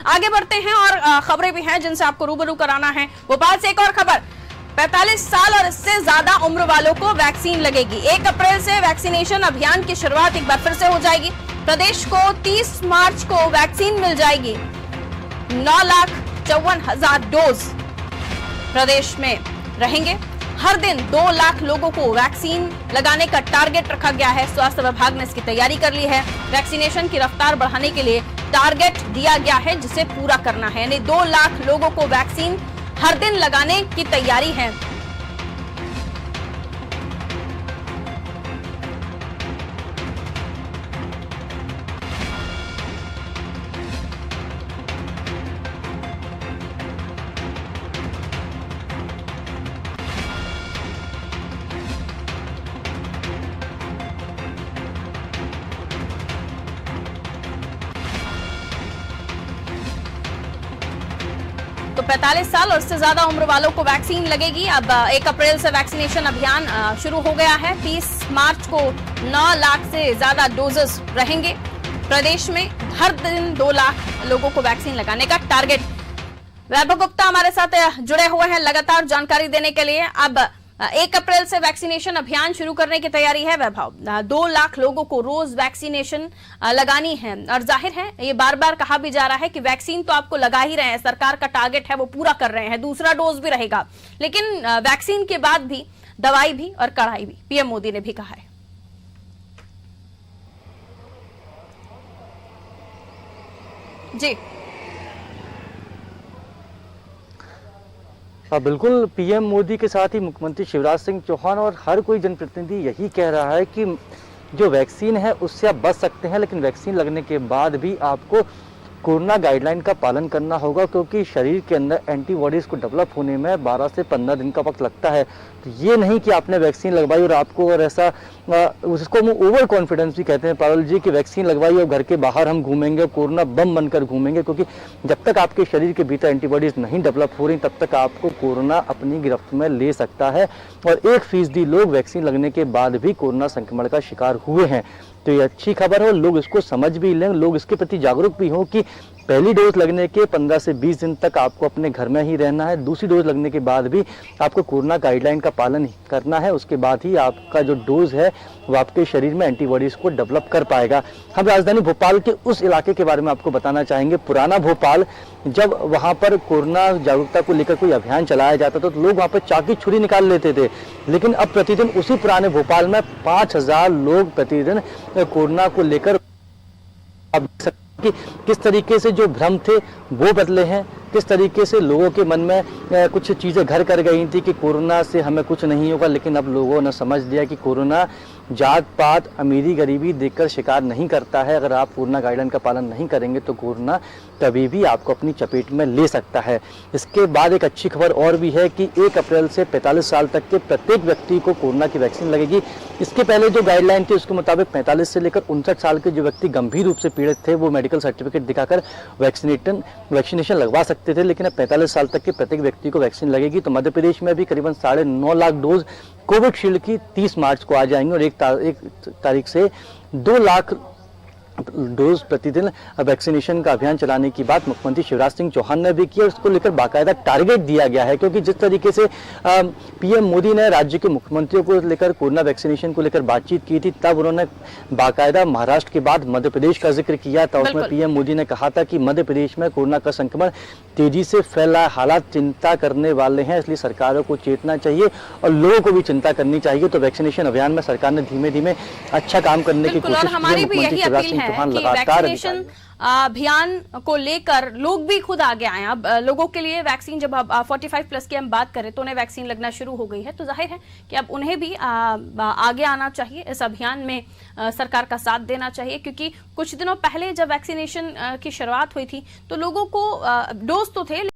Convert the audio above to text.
आगे बढ़ते हैं और खबरें भी हैं जिनसे आपको रूबरू कराना है। भोपाल से एक और खबर, 45 साल और इससे ज्यादा उम्र वालों को वैक्सीन लगेगी। 1 अप्रैल से वैक्सीनेशन अभियान की शुरुआत एक बार फिर से हो जाएगी। प्रदेश को 30 मार्च को वैक्सीन मिल जाएगी। 9,54,000 डोज प्रदेश में रहेंगे। हर दिन 2 लाख लोगों को वैक्सीन लगाने का टारगेट रखा गया है। स्वास्थ्य विभाग ने इसकी तैयारी कर ली है। वैक्सीनेशन की रफ्तार बढ़ाने के लिए टारगेट दिया गया है जिसे पूरा करना है, यानी 2 लाख लोगों को वैक्सीन हर दिन लगाने की तैयारी है। तो 45 साल और उससे ज्यादा उम्र वालों को वैक्सीन लगेगी। अब 1 अप्रैल से वैक्सीनेशन अभियान शुरू हो गया है। 30 मार्च को 9 लाख से ज्यादा डोजेस रहेंगे। प्रदेश में हर दिन 2 लाख लोगों को वैक्सीन लगाने का टारगेट। वैभव गुप्ता हमारे साथ जुड़े हुए हैं लगातार जानकारी देने के लिए। अब 1 अप्रैल से वैक्सीनेशन अभियान शुरू करने की तैयारी है। वैभव, 2 लाख लोगों को रोज वैक्सीनेशन लगानी है और जाहिर है ये बार बार कहा भी जा रहा है कि वैक्सीन तो आपको लगा ही रहे हैं, सरकार का टारगेट है वो पूरा कर रहे हैं, दूसरा डोज भी रहेगा, लेकिन वैक्सीन के बाद भी दवाई भी और कड़ाई भी, पीएम मोदी ने भी कहा है। जी बिल्कुल, पीएम मोदी के साथ ही मुख्यमंत्री शिवराज सिंह चौहान और हर कोई जनप्रतिनिधि यही कह रहा है कि जो वैक्सीन है उससे आप बच सकते हैं, लेकिन वैक्सीन लगने के बाद भी आपको कोरोना गाइडलाइन का पालन करना होगा, क्योंकि शरीर के अंदर एंटीबॉडीज को डेवलप होने में 12 से 15 दिन का वक्त लगता है। तो ये नहीं कि आपने वैक्सीन लगवाई और आपको, और ऐसा उसको हम ओवर कॉन्फिडेंस भी कहते हैं पारुल जी, कि वैक्सीन लगवाई और घर के बाहर हम घूमेंगे, कोरोना बम बनकर घूमेंगे, क्योंकि जब तक आपके शरीर के भीतर एंटीबॉडीज नहीं डेवलप हो रही तब तक आपको कोरोना अपनी गिरफ्त में ले सकता है। और 1% लोग वैक्सीन लगने के बाद भी कोरोना संक्रमण का शिकार हुए हैं। तो ये अच्छी खबर है, लोग इसको समझ भी लें, लोग इसके प्रति जागरूक भी हों कि पहली डोज लगने के 15 से 20 दिन तक आपको अपने घर में ही रहना है। दूसरी डोज लगने के बाद भी आपको कोरोना गाइडलाइन का पालन करना है। उसके बाद ही आपका जो डोज है वो आपके शरीर में एंटीबॉडीज को डेवलप कर पाएगा। हम राजधानी भोपाल के उस इलाके के बारे में आपको बताना चाहेंगे। पुराना भोपाल, जब वहाँ पर कोरोना जागरूकता को लेकर कोई अभियान चलाया जाता था तो लोग वहाँ पर चाकी छुरी निकाल लेते थे, लेकिन अब प्रतिदिन उसी पुराने भोपाल में 5000 लोग प्रतिदिन कोरोना को लेकर, कि किस तरीके से जो भ्रम थे वो बदले हैं, किस तरीके से लोगों के मन में कुछ चीज़ें घर कर गई थी कि कोरोना से हमें कुछ नहीं होगा, लेकिन अब लोगों ने समझ लिया कि कोरोना जात पात अमीरी गरीबी देखकर शिकार नहीं करता है। अगर आप कोरोना गाइडलाइन का पालन नहीं करेंगे तो कोरोना कभी भी आपको अपनी चपेट में ले सकता है। इसके बाद एक अच्छी खबर और भी है कि 1 अप्रैल से 45 साल तक के प्रत्येक व्यक्ति को कोरोना की वैक्सीन लगेगी। इसके पहले जो गाइडलाइन थी उसके मुताबिक 45 से लेकर 59 साल के जो व्यक्ति गंभीर रूप से पीड़ित थे वो मेडिकल सर्टिफिकेट दिखाकर वैक्सीनेशन लगवा सकते थे, लेकिन अब 45 साल तक के प्रत्येक व्यक्ति को वैक्सीन लगेगी। तो मध्य प्रदेश में भी करीबन 9.5 लाख डोज कोविशील्ड की 30 मार्च को आ जाएंगे और 1 तारीख से 2 लाख डोज प्रतिदिन वैक्सीनेशन का अभियान चलाने की बात मुख्यमंत्री शिवराज सिंह चौहान ने भी की और उसको लेकर बाकायदा टारगेट दिया गया है। क्योंकि जिस तरीके से पीएम मोदी ने राज्य के मुख्यमंत्रियों को लेकर कोरोना वैक्सीनेशन को लेकर बातचीत की थी, तब उन्होंने बाकायदा महाराष्ट्र के बाद मध्य प्रदेश का जिक्र किया था। उसमें पीएम मोदी ने कहा था कि मध्य प्रदेश में कोरोना का संक्रमण तेजी से फैल रहा है, हालात चिंता करने वाले हैं, इसलिए सरकारों को चेतना चाहिए और लोगों को भी चिंता करनी चाहिए। तो वैक्सीनेशन अभियान में सरकार ने धीमे धीमे अच्छा काम करने की कोशिश की। मुख्यमंत्री शिवराज सिंह चौहान लगातार अभियान को लेकर लोग भी खुद आगे आए। अब लोगों के लिए वैक्सीन, जब अब 45 प्लस की हम बात करें तो उन्हें वैक्सीन लगना शुरू हो गई है, तो जाहिर है कि अब उन्हें भी आगे आना चाहिए, इस अभियान में सरकार का साथ देना चाहिए। क्योंकि कुछ दिनों पहले जब वैक्सीनेशन की शुरुआत हुई थी तो लोगों को डोज तो थे